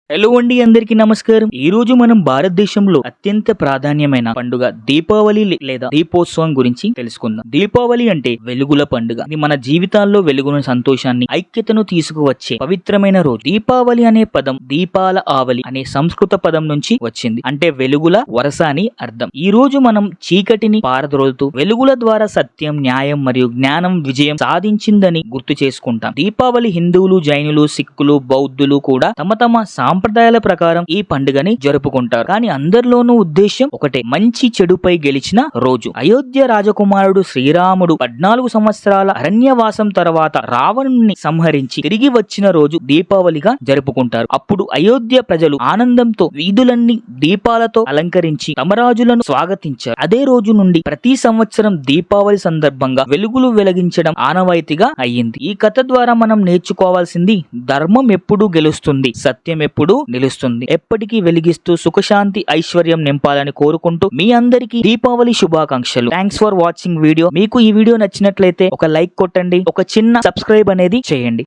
Hello అండి, అందరికీ నమస్కారం. ఈ రోజు మనం భారతదేశంలో అత్యంత ప్రాధాన్యమైన పండుగ దీపావళి లేదా దీపోత్సవం గురించి తెలుసుకుందాం. దీపావళి అంటే వెలుగుల పండుగ. ఇది మన జీవితాల్లో వెలుగును, సంతోషాన్ని, ఐక్యతను తీసుకువచ్చే పవిత్రమైన రోజు. దీపావళి అనే పదం దీపాల ఆవలి అనే సంస్కృత పదం నుంచి వచ్చింది. అంటే వెలుగుల వరస అని అర్థం. ఈ రోజు మనం చీకటిని పారద్రోలుతూ వెలుగుల ద్వారా సత్యం, న్యాయం మరియు జ్ఞానం విజయం సాధించిందని గుర్తు చేసుకుంటాం. దీపావళి హిందువులు, జైనులు, సిక్కులు, బౌద్ధులు కూడా తమ తమ సాంప్రదాయాల ప్రకారం ఈ పండుగని జరుపుకుంటారు. కానీ అందరిలోనూ ఉద్దేశం ఒకటే, మంచి చెడుపై గెలిచిన రోజు. అయోధ్య రాజకుమారుడు శ్రీరాముడు 14 సంవత్సరాల అరణ్యవాసం తర్వాత రావణుని సంహరించి తిరిగి వచ్చిన రోజు దీపావళిగా జరుపుకుంటారు. అప్పుడు అయోధ్య ప్రజలు ఆనందంతో వీధులన్నీ దీపాలతో అలంకరించి తమ రాజులను స్వాగతించారు. అదే రోజు నుండి ప్రతి సంవత్సరం దీపావళి సందర్భంగా వెలుగులు వెలిగించడం ఆనవాయితీగా అయ్యింది. ఈ కథ ద్వారా మనం నేర్చుకోవాల్సింది, ధర్మం ఎప్పుడూ గెలుస్తుంది, సత్యం ఎప్పుడూ నిలుస్తుంది. ఎప్పటికీ వెలిగిస్తూ సుఖశాంతి ఐశ్వర్యం నింపాలని కోరుకుంటూ మీ అందరికీ దీపావళి శుభాకాంక్షలు. Thanks for watching video. మీకు ఈ వీడియో నచ్చినట్లయితే ఒక లైక్ కొట్టండి, ఒక చిన్న సబ్స్క్రైబ్ అనేది చేయండి.